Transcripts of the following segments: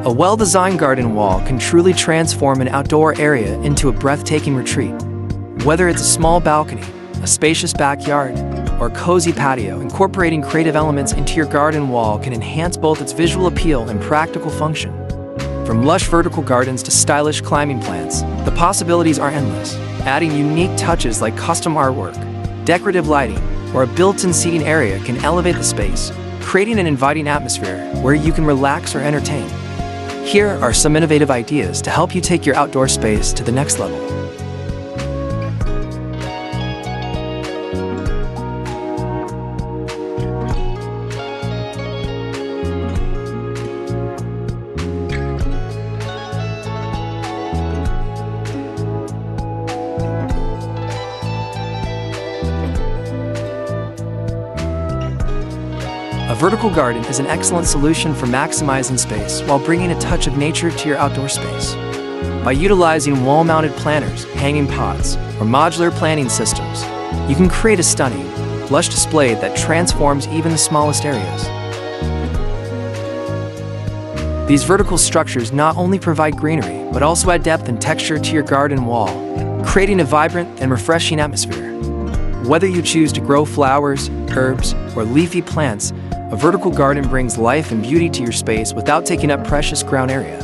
A well-designed garden wall can truly transform an outdoor area into a breathtaking retreat. Whether it's a small balcony, a spacious backyard, or a cozy patio, incorporating creative elements into your garden wall can enhance both its visual appeal and practical function. From lush vertical gardens to stylish climbing plants, the possibilities are endless. Adding unique touches like custom artwork, decorative lighting, or a built-in seating area can elevate the space, creating an inviting atmosphere where you can relax or entertain. Here are some innovative ideas to help you take your outdoor space to the next level. A vertical garden is an excellent solution for maximizing space while bringing a touch of nature to your outdoor space. By utilizing wall-mounted planters, hanging pots, or modular planting systems, you can create a stunning, lush display that transforms even the smallest areas. These vertical structures not only provide greenery, but also add depth and texture to your garden wall, creating a vibrant and refreshing atmosphere. Whether you choose to grow flowers, herbs, or leafy plants, a vertical garden brings life and beauty to your space without taking up precious ground area.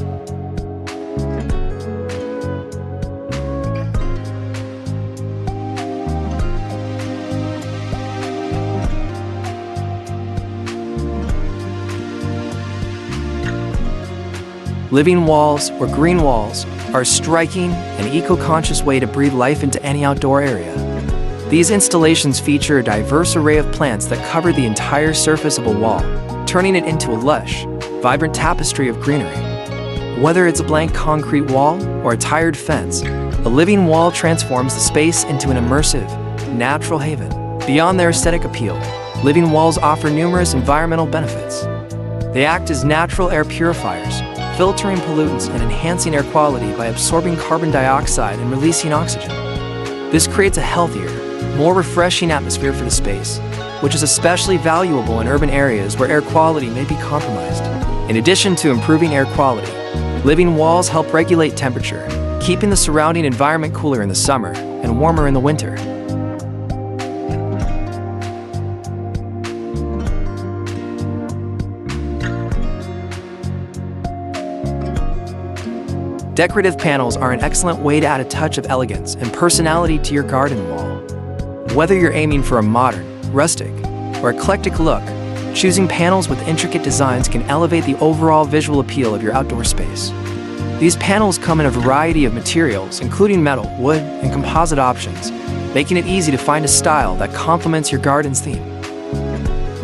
Living walls, or green walls, are a striking and eco-conscious way to breathe life into any outdoor area. These installations feature a diverse array of plants that cover the entire surface of a wall, turning it into a lush, vibrant tapestry of greenery. Whether it's a blank concrete wall or a tired fence, a living wall transforms the space into an immersive, natural haven. Beyond their aesthetic appeal, living walls offer numerous environmental benefits. They act as natural air purifiers, filtering pollutants and enhancing air quality by absorbing carbon dioxide and releasing oxygen. This creates a healthier, more refreshing atmosphere for the space, which is especially valuable in urban areas where air quality may be compromised. In addition to improving air quality, living walls help regulate temperature, keeping the surrounding environment cooler in the summer and warmer in the winter. Decorative panels are an excellent way to add a touch of elegance and personality to your garden wall. Whether you're aiming for a modern, rustic, or eclectic look, choosing panels with intricate designs can elevate the overall visual appeal of your outdoor space. These panels come in a variety of materials, including metal, wood, and composite options, making it easy to find a style that complements your garden's theme.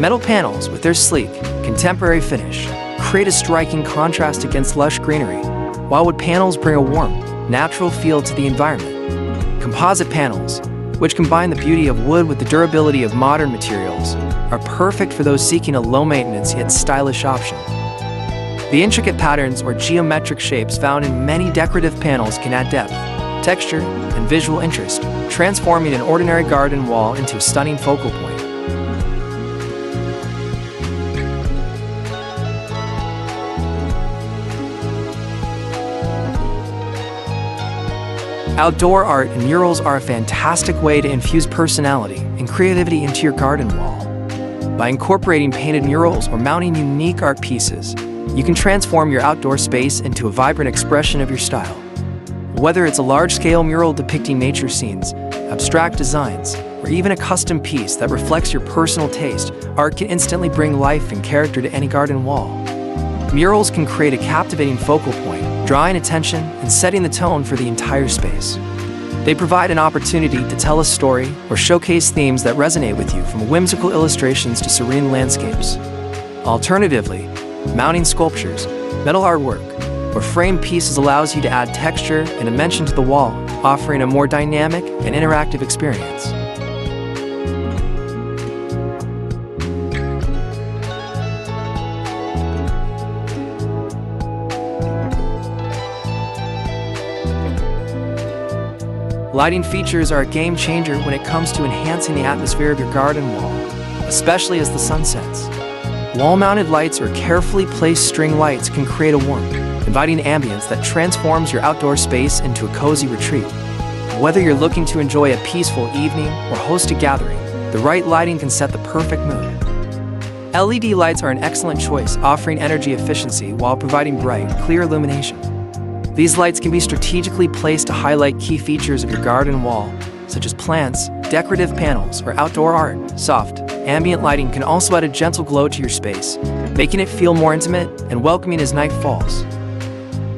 Metal panels, with their sleek, contemporary finish, create a striking contrast against lush greenery, while wood panels bring a warm, natural feel to the environment. Composite panels, which combine the beauty of wood with the durability of modern materials, are perfect for those seeking a low-maintenance yet stylish option. The intricate patterns or geometric shapes found in many decorative panels can add depth, texture, and visual interest, transforming an ordinary garden wall into a stunning focal point. Outdoor art and murals are a fantastic way to infuse personality and creativity into your garden wall. By incorporating painted murals or mounting unique art pieces, you can transform your outdoor space into a vibrant expression of your style. Whether it's a large-scale mural depicting nature scenes, abstract designs, or even a custom piece that reflects your personal taste, art can instantly bring life and character to any garden wall. Murals can create a captivating focal point, drawing attention and setting the tone for the entire space. They provide an opportunity to tell a story or showcase themes that resonate with you, from whimsical illustrations to serene landscapes. Alternatively, mounting sculptures, metal artwork, or framed pieces allows you to add texture and dimension to the wall, offering a more dynamic and interactive experience. Lighting features are a game changer when it comes to enhancing the atmosphere of your garden wall, especially as the sun sets. Wall-mounted lights or carefully placed string lights can create a warm, inviting ambience that transforms your outdoor space into a cozy retreat. Whether you're looking to enjoy a peaceful evening or host a gathering, the right lighting can set the perfect mood. LED lights are an excellent choice, offering energy efficiency while providing bright, clear illumination. These lights can be strategically placed to highlight key features of your garden wall, such as plants, decorative panels, or outdoor art. Soft, ambient lighting can also add a gentle glow to your space, making it feel more intimate and welcoming as night falls.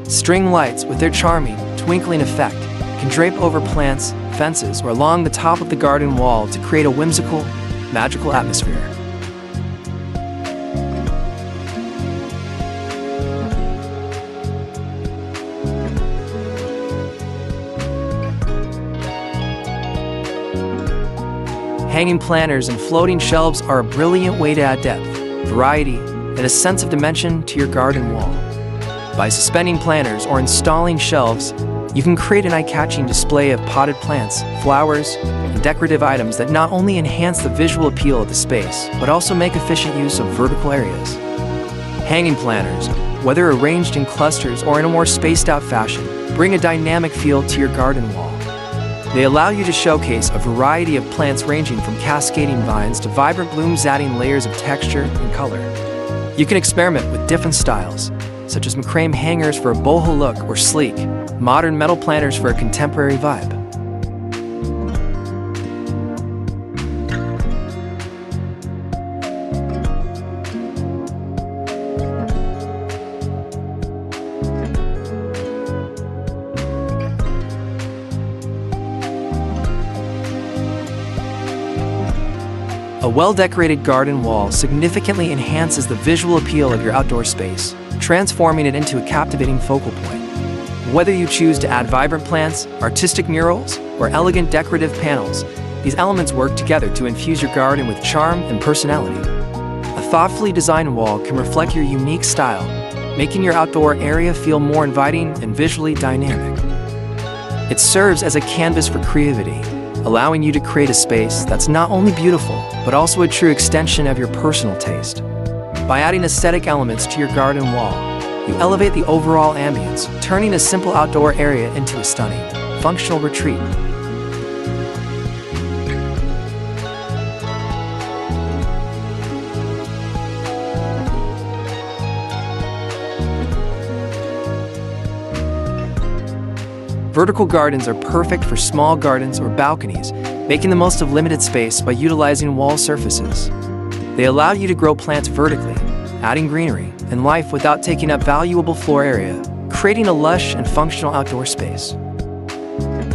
String lights, with their charming, twinkling effect, can drape over plants, fences, or along the top of the garden wall to create a whimsical, magical atmosphere. Hanging planters and floating shelves are a brilliant way to add depth, variety, and a sense of dimension to your garden wall. By suspending planters or installing shelves, you can create an eye-catching display of potted plants, flowers, and decorative items that not only enhance the visual appeal of the space, but also make efficient use of vertical areas. Hanging planters, whether arranged in clusters or in a more spaced-out fashion, bring a dynamic feel to your garden wall. They allow you to showcase a variety of plants ranging from cascading vines to vibrant blooms, adding layers of texture and color. You can experiment with different styles, such as macrame hangers for a boho look or sleek, modern metal planters for a contemporary vibe. A well-decorated garden wall significantly enhances the visual appeal of your outdoor space, transforming it into a captivating focal point. Whether you choose to add vibrant plants, artistic murals, or elegant decorative panels, these elements work together to infuse your garden with charm and personality. A thoughtfully designed wall can reflect your unique style, making your outdoor area feel more inviting and visually dynamic. It serves as a canvas for creativity, allowing you to create a space that's not only beautiful, but also a true extension of your personal taste. By adding aesthetic elements to your garden wall, you elevate the overall ambience, turning a simple outdoor area into a stunning, functional retreat. Vertical gardens are perfect for small gardens or balconies, making the most of limited space by utilizing wall surfaces. They allow you to grow plants vertically, adding greenery and life without taking up valuable floor area, creating a lush and functional outdoor space.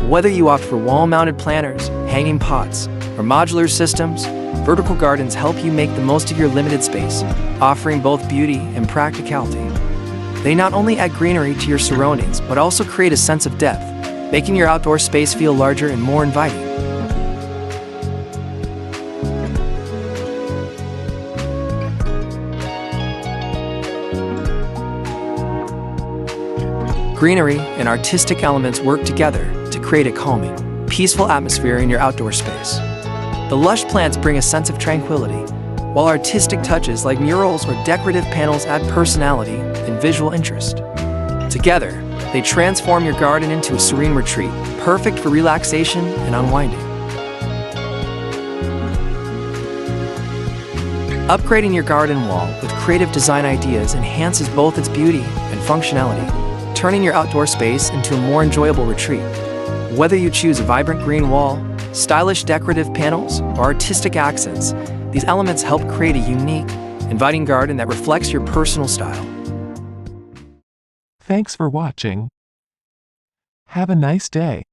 Whether you opt for wall-mounted planters, hanging pots, or modular systems, vertical gardens help you make the most of your limited space, offering both beauty and practicality. They not only add greenery to your surroundings, but also create a sense of depth, making your outdoor space feel larger and more inviting. Greenery and artistic elements work together to create a calming, peaceful atmosphere in your outdoor space. The lush plants bring a sense of tranquility, while artistic touches like murals or decorative panels add personality and visual interest. Together, they transform your garden into a serene retreat, perfect for relaxation and unwinding. Upgrading your garden wall with creative design ideas enhances both its beauty and functionality, turning your outdoor space into a more enjoyable retreat. Whether you choose a vibrant green wall, stylish decorative panels, or artistic accents, these elements help create a unique, inviting garden that reflects your personal style. Thanks for watching. Have a nice day.